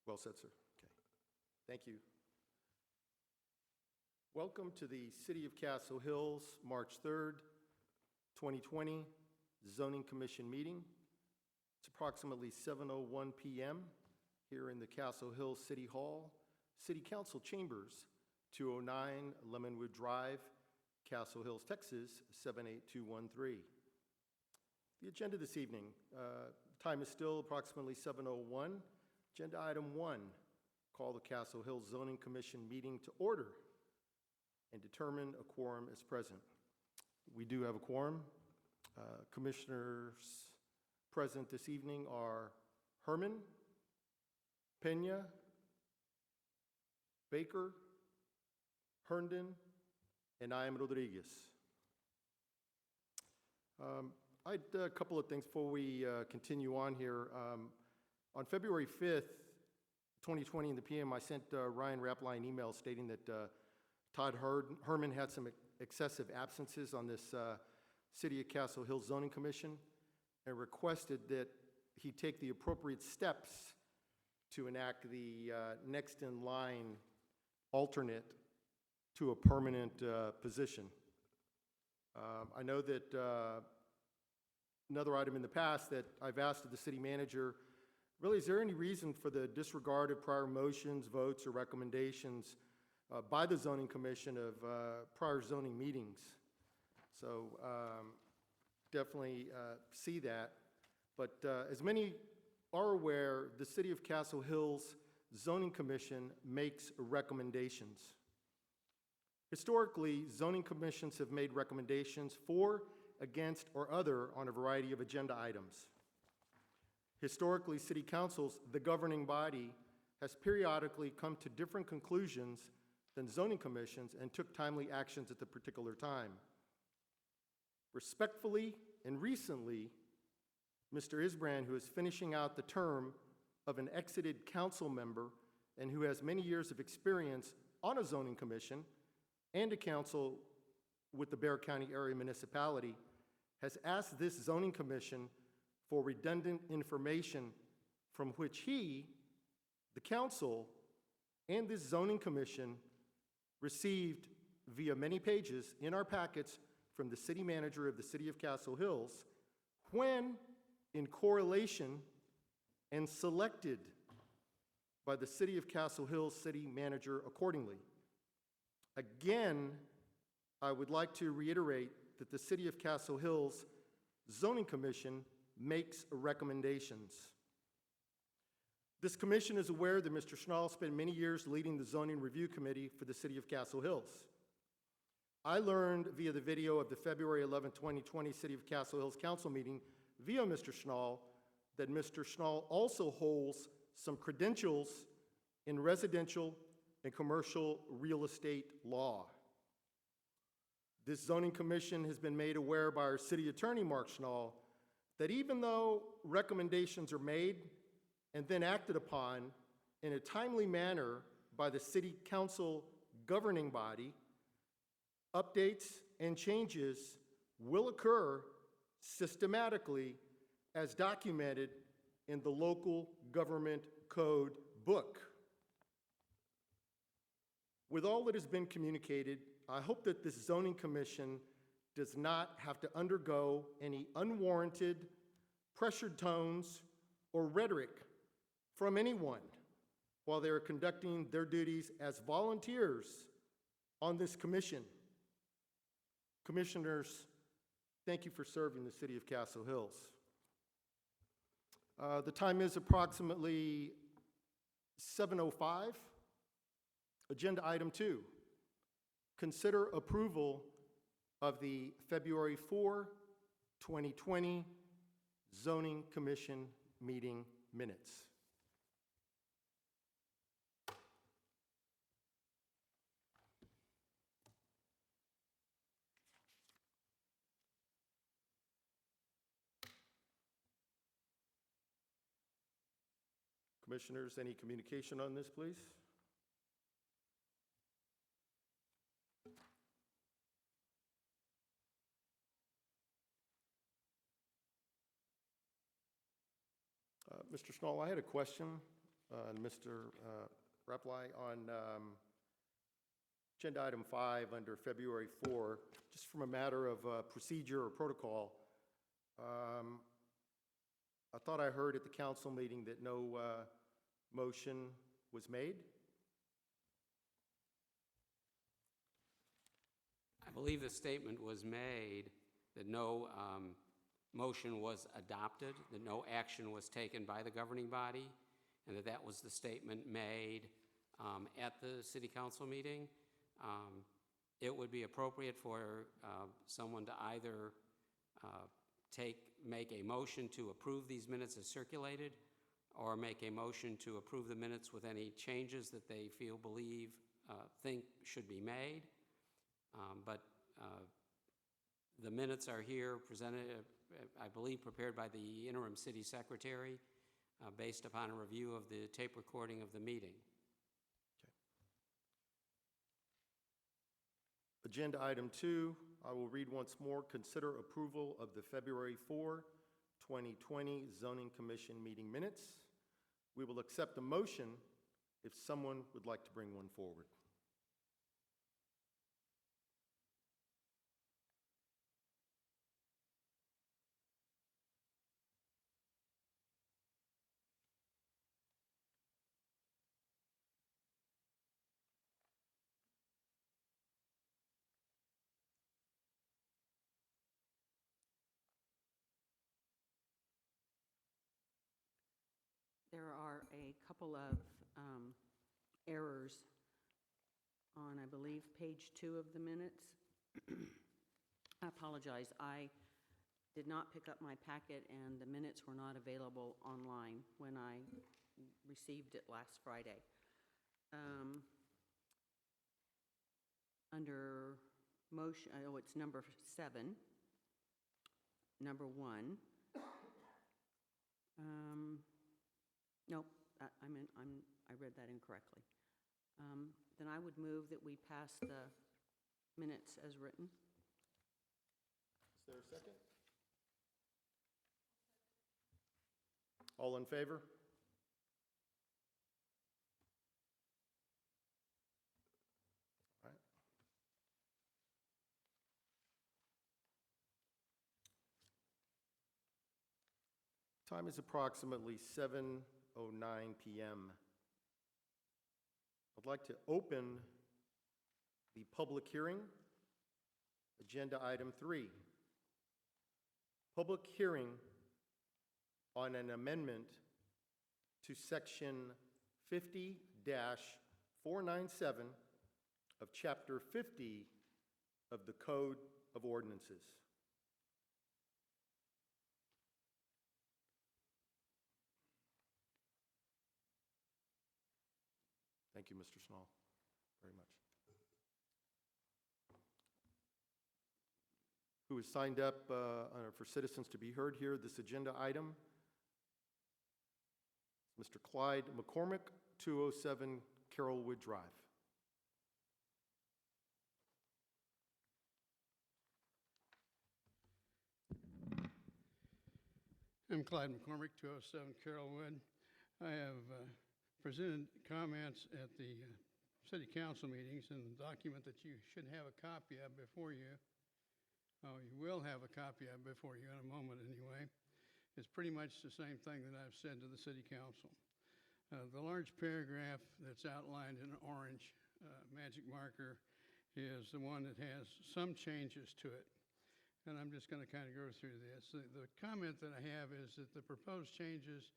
Well said, sir. Okay. Thank you. Welcome to the City of Castle Hills, March 3rd, 2020 Zoning Commission meeting. It's approximately 7:01 p.m. here in the Castle Hills City Hall, City Council Chambers, 209 Lemonwood Drive, Castle Hills, Texas, 78213. The agenda this evening, time is still approximately 7:01. Agenda item 1, call the Castle Hills Zoning Commission meeting to order and determine a quorum is present. We do have a quorum. Commissioners present this evening are Herman, Pena, Baker, Herndon, and I am Rodriguez. I had a couple of things before we continue on here. On February 5th, 2020 in the PM, I sent Ryan Rapline an email stating that Todd Herman had some excessive absences on this City of Castle Hills Zoning Commission and requested that he take the appropriate steps to enact the next in line alternate to a permanent position. I know that another item in the past that I've asked of the city manager, really, is there any reason for the disregard of prior motions, votes, or recommendations by the Zoning Commission of prior zoning meetings? So definitely see that. But as many are aware, the City of Castle Hills Zoning Commission makes recommendations. Historically, zoning commissions have made recommendations for, against, or other on a variety of agenda items. Historically, City Councils, the governing body, has periodically come to different conclusions than zoning commissions and took timely actions at the particular time. Respectfully and recently, Mr. Isbrand, who is finishing out the term of an exited council member and who has many years of experience on a zoning commission and a council with the Bexar County area municipality, has asked this zoning commission for redundant information from which he, the council, and this zoning commission received via many pages in our packets from the city manager of the City of Castle Hills when in correlation and selected by the City of Castle Hills city manager accordingly. Again, I would like to reiterate that the City of Castle Hills Zoning Commission makes recommendations. This commission is aware that Mr. Schnall spent many years leading the Zoning Review Committee for the City of Castle Hills. I learned via the video of the February 11, 2020 City of Castle Hills Council meeting via Mr. Schnall that Mr. Schnall also holds some credentials in residential and commercial real estate law. This zoning commission has been made aware by our city attorney, Mark Schnall, that even though recommendations are made and then acted upon in a timely manner by the city council governing body, updates and changes will occur systematically as documented in the local government code book. With all that has been communicated, I hope that this zoning commission does not have to undergo any unwarranted, pressured tones or rhetoric from anyone while they are conducting their duties as volunteers on this commission. Commissioners, thank you for serving the City of Castle Hills. The time is approximately 7:05. Agenda item 2, consider approval of the February 4, 2020 Zoning Commission meeting minutes. Commissioners, any communication on this, please? Mr. Schnall, I had a question. Mr. Reply, on agenda item 5 under February 4, just from a matter of procedure or protocol, I thought I heard at the council meeting that no motion was made. I believe the statement was made that no motion was adopted, that no action was taken by the governing body, and that was the statement made at the city council meeting. It would be appropriate for someone to either make a motion to approve these minutes as circulated, or make a motion to approve the minutes with any changes that they think should be made. But the minutes are here presented, I believe, prepared by the interim city secretary based upon a review of the tape recording of the meeting. Okay. Agenda item 2, I will read once more. Consider approval of the February 4, 2020 Zoning Commission meeting minutes. We will accept a motion if someone would like to bring one forward. There are a couple of errors on, I believe, page 2 of the minutes. I apologize. I did not pick up my packet, and the minutes were not available online when I received it last Friday. Under motion, oh, it's number 7, number 1. Nope, I read that incorrectly. Then I would move that we pass the minutes as written. Is there a second? All in favor? All right. Time is approximately 7:09 p.m. I'd like to open the public hearing. Agenda item 3. Public hearing on an amendment to section 50-497 of chapter 50 of the Code of Ordinances. Thank you, Mr. Small, very much. Who has signed up for citizens to be heard here, this agenda item? Mr. Clyde McCormick, 207 Carrollwood Drive. I'm Clyde McCormick, 207 Carrollwood. I have presented comments at the city council meetings, and the document that you should have a copy of before you, you will have a copy of before you in a moment anyway, is pretty much the same thing that I've said to the city council. The large paragraph that's outlined in orange magic marker is the one that has some changes to it. And I'm just going to kind of go through this. The comment that I have is that the proposed changes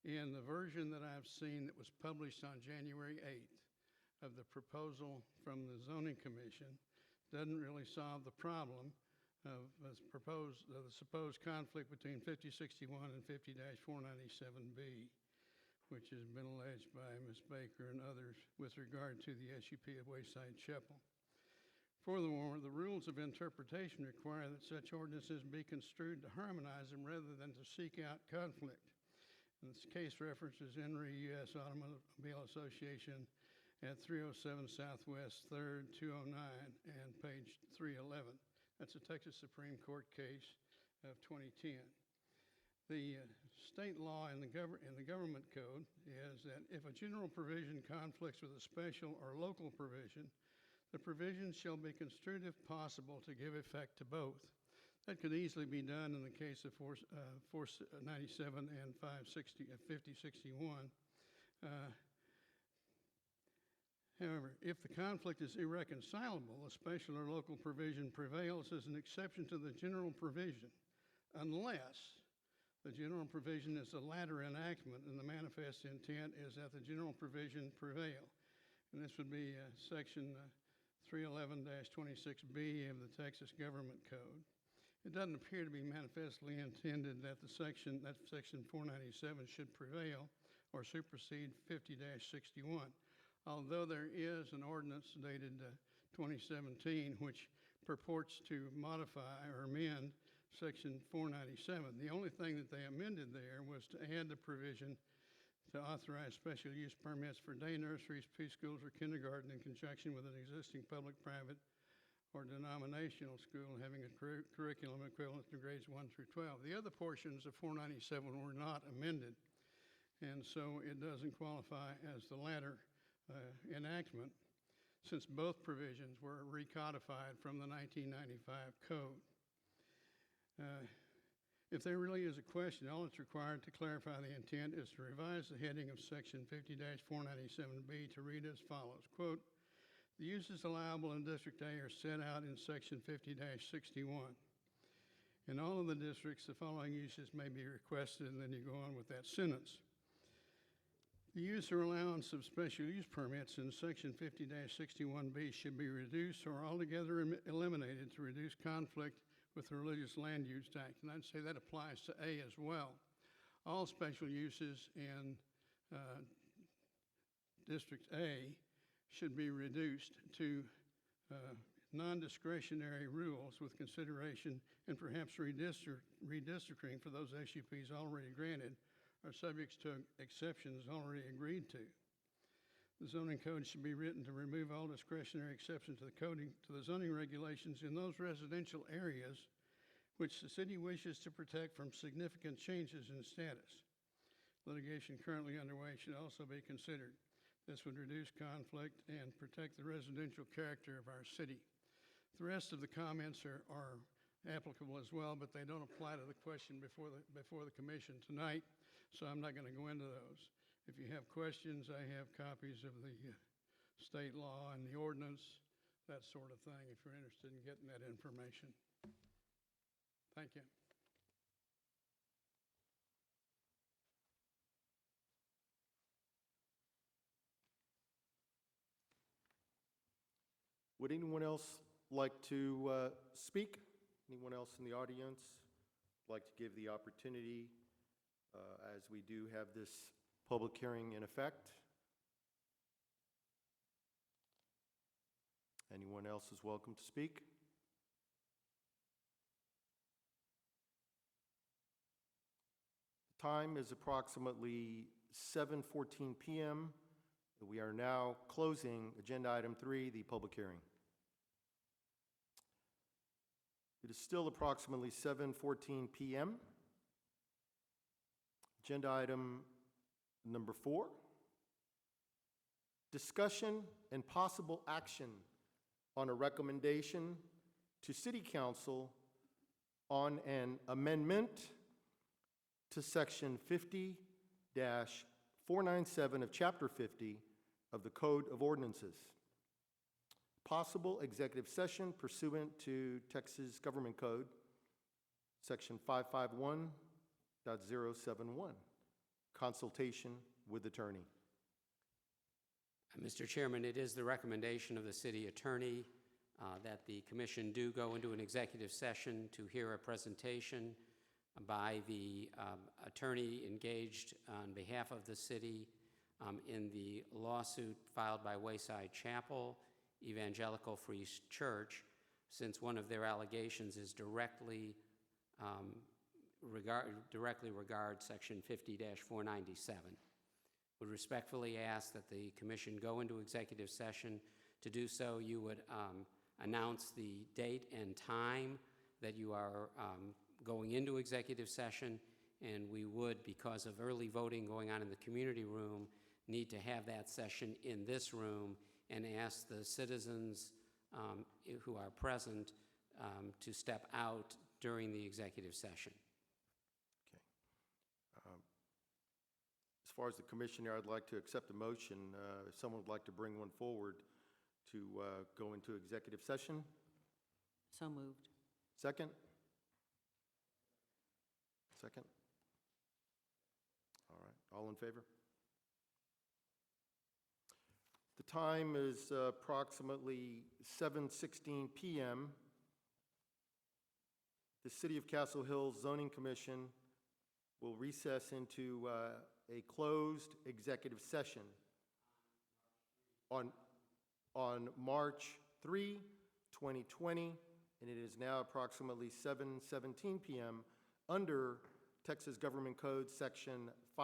in the version that I've seen that was published on January 8th of the proposal from the Zoning Commission doesn't really solve the problem of the supposed conflict between 5061 and 50-497B, which has been alleged by Ms. Baker and others with regard to the SUP of Wayside Chapel. Furthermore, the rules of interpretation require that such ordinances be construed to harmonize them rather than to seek out conflict. And this case references Henry U.S. Automobile Association at 307 Southwest 3rd, 209, and page 311. That's a Texas Supreme Court case of 2010. The state law in the government code is that if a general provision conflicts with a special or local provision, the provision shall be construed if possible to give effect to both. That could easily be done in the case of 497 and 5061. However, if the conflict is irreconcilable, a special or local provision prevails as an exception to the general provision, unless the general provision is the latter enactment and the manifest intent is that the general provision prevail. And this would be section 311-26B of the Texas Government Code. It doesn't appear to be manifestly intended that section 497 should prevail or supersede 50-61. Although there is an ordinance dated 2017 which purports to modify or amend section 497. The only thing that they amended there was to add the provision to authorize special use permits for day nurseries, preschools, or kindergarten in conjunction with an existing public, private, or denominational school having a curriculum equivalent to grades 1 through 12. The other portions of 497 were not amended, and so it doesn't qualify as the latter enactment, since both provisions were recodified from the 1995 code. If there really is a question, all that's required to clarify the intent is to revise the heading of section 50-497B to read as follows, quote, "The uses allowable in District A are set out in section 50-61. In all of the districts, the following uses may be requested," and then you go on with that sentence. The use or allowance of special use permits in section 50-61B should be reduced or altogether eliminated to reduce conflict with the Religious Land Use Act. And I'd say that applies to A as well. All special uses in District A should be reduced to non-discretionary rules with consideration and perhaps redistricting for those SUPs already granted are subject to exceptions already agreed to. The zoning code should be written to remove all discretionary exceptions to the zoning regulations in those residential areas which the city wishes to protect from significant changes in status. Litigation currently underway should also be considered. This would reduce conflict and protect the residential character of our city. The rest of the comments are applicable as well, but they don't apply to the question before the commission tonight, so I'm not going to go into those. If you have questions, I have copies of the state law and the ordinance, that sort of thing, if you're interested in getting that information. Thank you. Would anyone else like to speak? Anyone else in the audience like to give the opportunity as we do have this public hearing in effect? Anyone else is welcome to speak. The time is approximately 7:14 p.m. We are now closing agenda item 3, the public hearing. It is still approximately 7:14 p.m. Agenda item number 4, discussion and possible action on a recommendation to City Council on an amendment to Section 50-497 of Chapter 50 of the Code of Ordinances. Possible executive session pursuant to Texas Government Code, Section 551.071, consultation with attorney. Mr. Chairman, it is the recommendation of the city attorney that the commission do go into an executive session to hear a presentation by the attorney engaged on behalf of the city in the lawsuit filed by Wayside Chapel Evangelical Free Church, since one of their allegations is directly regards Section 50-497. Would respectfully ask that the commission go into executive session. To do so, you would announce the date and time that you are going into executive session, and we would, because of early voting going on in the community room, need to have that session in this room and ask the citizens who are present to step out during the executive session. As far as the commission here, I'd like to accept a motion. If someone would like to bring one forward to go into executive session. So moved. Second? Second? All right, all in favor? The time is approximately 7:16 p.m. The City of Castle Hills Zoning Commission will recess into a closed executive session on March 3, 2020, and it is now approximately 7:17 p.m. under Texas Government Code Section